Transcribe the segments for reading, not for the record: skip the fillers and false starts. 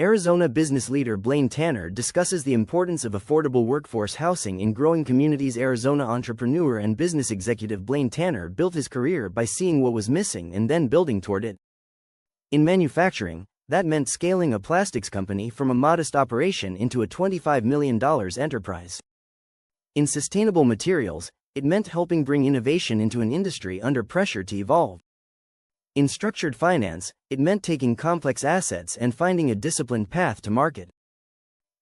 Arizona business leader Blaine Tanner discusses the importance of affordable workforce housing in growing communities. Arizona entrepreneur and business executive Blaine Tanner built his career by seeing what was missing and then building toward it. In manufacturing, that meant scaling a plastics company from a modest operation into a $25 million enterprise. In sustainable materials, it meant helping bring innovation into an industry under pressure to evolve. In structured finance, it meant taking complex assets and finding a disciplined path to market.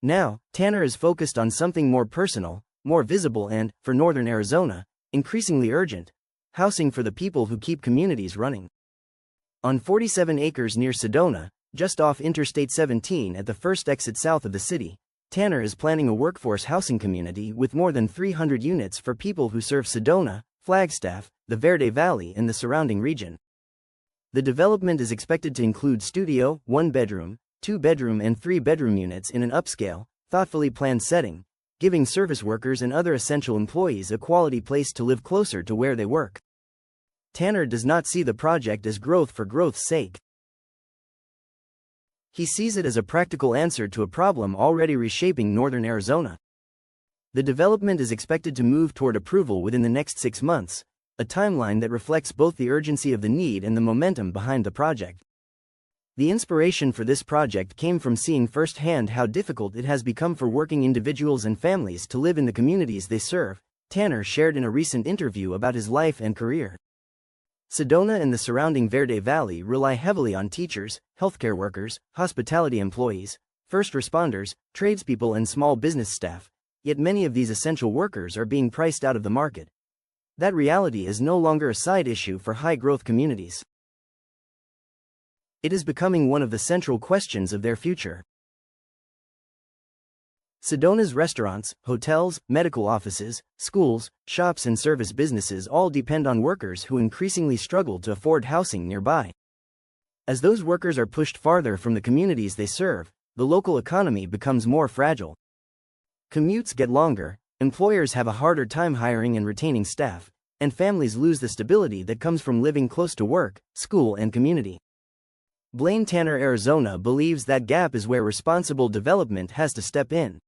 Now, Tanner is focused on something more personal, more visible and, for northern Arizona, increasingly urgent: housing for the people who keep communities running. On 47 acres near Sedona, just off Interstate 17 at the first exit south of the city, Tanner is planning a workforce housing community with more than 300 units for people who serve Sedona, Flagstaff, the Verde Valley and the surrounding region. The development is expected to include studio, 1-bedroom, 2-bedroom and 3-bedroom units in an upscale, thoughtfully planned setting, giving service workers and other essential employees a quality place to live closer to where they work. Tanner does not see the project as growth for growth's sake. He sees it as a practical answer to a problem already reshaping northern Arizona. The development is expected to move toward approval within the next 6 months, a timeline that reflects both the urgency of the need and the momentum behind the project. The inspiration for this project came from seeing firsthand how difficult it has become for working individuals and families to live in the communities they serve, Tanner shared in a recent interview about his life and career. Sedona and the surrounding Verde Valley rely heavily on teachers, healthcare workers, hospitality employees, first responders, tradespeople and small business staff, yet many of these essential workers are being priced out of the market. That reality is no longer a side issue for high-growth communities. It is becoming one of the central questions of their future. Sedona's restaurants, hotels, medical offices, schools, shops and service businesses all depend on workers who increasingly struggle to afford housing nearby. As those workers are pushed farther from the communities they serve, the local economy becomes more fragile. Commutes get longer, employers have a harder time hiring and retaining staff, and families lose the stability that comes from living close to work, school and community. Blaine Tanner, Arizona believes that gap is where responsible development has to step in.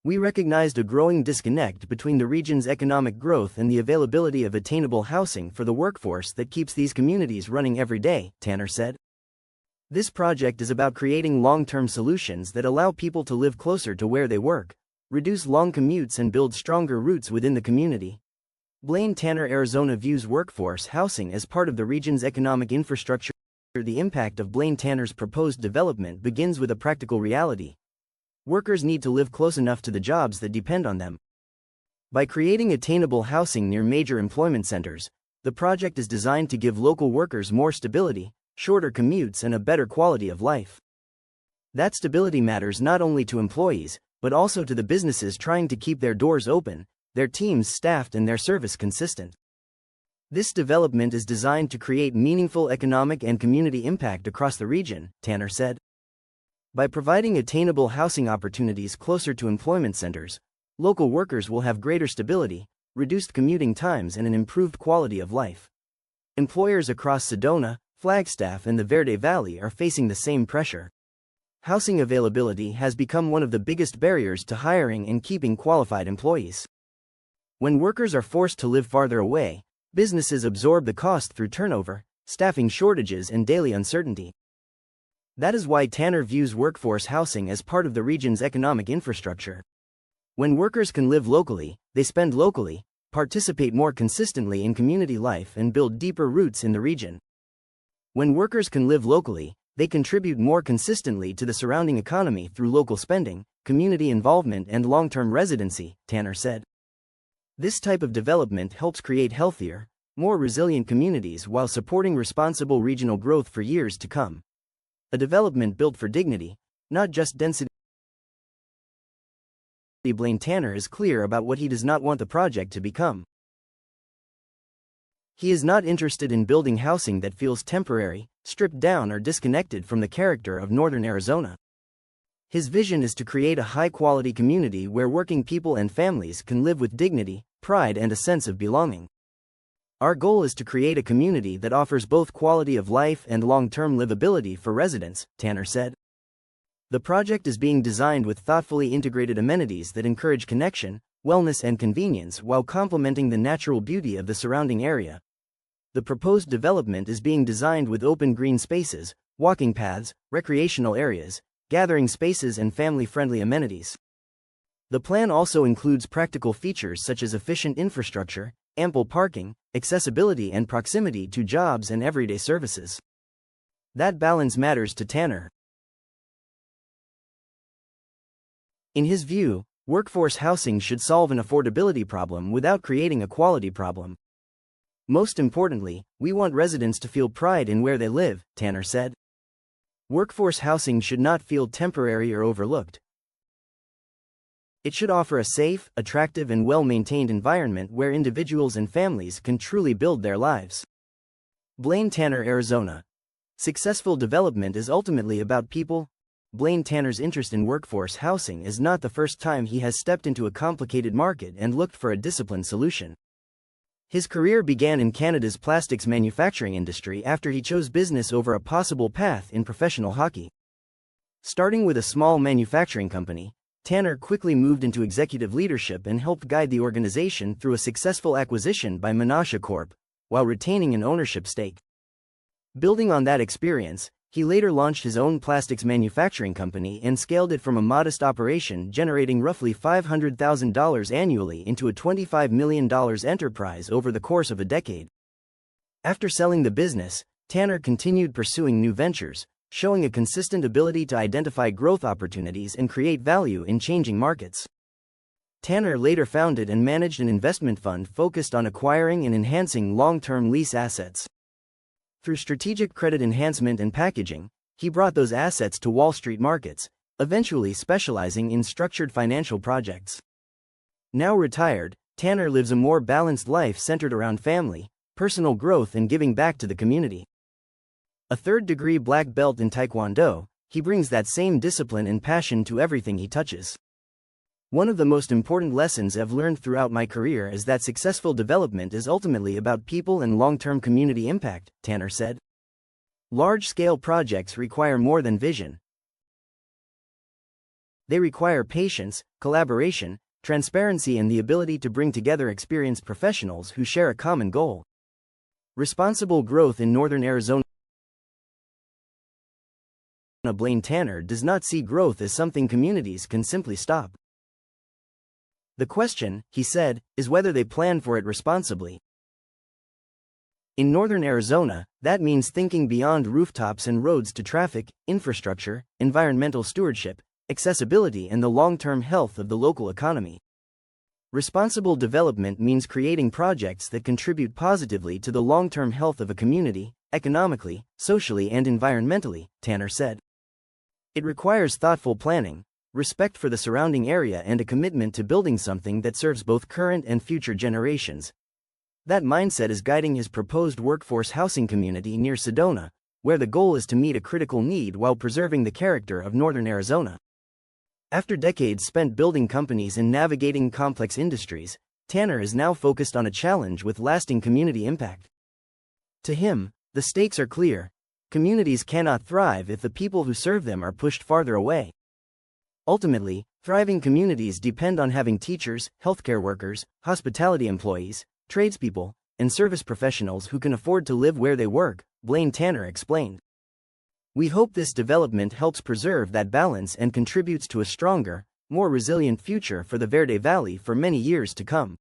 We recognized a growing disconnect between the region's economic growth and the availability of attainable housing for the workforce that keeps these communities running every day, Tanner said. This project is about creating long-term solutions that allow people to live closer to where they work, reduce long commutes and build stronger roots within the community. Blaine Tanner, Arizona views workforce housing as part of the region's economic infrastructure. The impact of Blaine Tanner's proposed development begins with a practical reality. Workers need to live close enough to the jobs that depend on them. By creating attainable housing near major employment centers, the project is designed to give local workers more stability, shorter commutes and a better quality of life. That stability matters not only to employees, but also to the businesses trying to keep their doors open, their teams staffed and their service consistent. This development is designed to create meaningful economic and community impact across the region, Tanner said. By providing attainable housing opportunities closer to employment centers, local workers will have greater stability, reduced commuting times and an improved quality of life. Employers across Sedona, Flagstaff and the Verde Valley are facing the same pressure. Housing availability has become one of the biggest barriers to hiring and keeping qualified employees. When workers are forced to live farther away, businesses absorb the cost through turnover, staffing shortages and daily uncertainty. That is why Tanner views workforce housing as part of the region's economic infrastructure. When workers can live locally, they spend locally, participate more consistently in community life and build deeper roots in the region. When workers can live locally, they contribute more consistently to the surrounding economy through local spending, community involvement and long-term residency, Tanner said. This type of development helps create healthier, more resilient communities while supporting responsible regional growth for years to come. A development built for dignity, not just density. Blaine Tanner is clear about what he does not want the project to become. He is not interested in building housing that feels temporary, stripped down or disconnected from the character of northern Arizona. His vision is to create a high-quality community where working people and families can live with dignity, pride and a sense of belonging. Our goal is to create a community that offers both quality of life and long-term livability for residents, Tanner said. The project is being designed with thoughtfully integrated amenities that encourage connection, wellness and convenience while complementing the natural beauty of the surrounding area. The proposed development is being designed with open green spaces, walking paths, recreational areas, gathering spaces and family-friendly amenities. The plan also includes practical features such as efficient infrastructure, ample parking, accessibility and proximity to jobs and everyday services. That balance matters to Tanner. In his view, workforce housing should solve an affordability problem without creating a quality problem. Most importantly, we want residents to feel pride in where they live, Tanner said. Workforce housing should not feel temporary or overlooked. It should offer a safe, attractive and well-maintained environment where individuals and families can truly build their lives. Blaine, Tanner, Arizona. Successful development is ultimately about people. Blaine Tanner's interest in workforce housing is not the first time he has stepped into a complicated market and looked for a disciplined solution. His career began in Canada's plastics manufacturing industry after he chose business over a possible path in professional hockey. Starting with a small manufacturing company, Tanner quickly moved into executive leadership and helped guide the organization through a successful acquisition by Menasha Corp, while retaining an ownership stake. Building on that experience, he later launched his own plastics manufacturing company and scaled it from a modest operation generating roughly $500,000 annually into a $25 million enterprise over the course of a decade. After selling the business, Tanner continued pursuing new ventures, showing a consistent ability to identify growth opportunities and create value in changing markets. Tanner later founded and managed an investment fund focused on acquiring and enhancing long-term lease assets. Through strategic credit enhancement and packaging, he brought those assets to Wall Street markets, eventually specializing in structured financial projects. Now retired, Tanner lives a more balanced life centered around family, personal growth and giving back to the community. A third-degree black belt in Taekwondo, he brings that same discipline and passion to everything he touches. One of the most important lessons I've learned throughout my career is that successful development is ultimately about people and long-term community impact, Tanner said. Large-scale projects require more than vision. They require patience, collaboration, transparency and the ability to bring together experienced professionals who share a common goal. Responsible growth in northern Arizona. Blaine Tanner does not see growth as something communities can simply stop. The question, he said, is whether they plan for it responsibly. In northern Arizona, that means thinking beyond rooftops and roads to traffic, infrastructure, environmental stewardship, accessibility and the long-term health of the local economy. Responsible development means creating projects that contribute positively to the long-term health of a community, economically, socially and environmentally, Tanner said. It requires thoughtful planning, respect for the surrounding area and a commitment to building something that serves both current and future generations. That mindset is guiding his proposed workforce housing community near Sedona, where the goal is to meet a critical need while preserving the character of northern Arizona. After decades spent building companies and navigating complex industries, Tanner is now focused on a challenge with lasting community impact. To him, the stakes are clear. Communities cannot thrive if the people who serve them are pushed farther away. Ultimately, thriving communities depend on having teachers, healthcare workers, hospitality employees, tradespeople, and service professionals who can afford to live where they work, Blaine Tanner explained. We hope this development helps preserve that balance and contributes to a stronger, more resilient future for the Verde Valley for many years to come.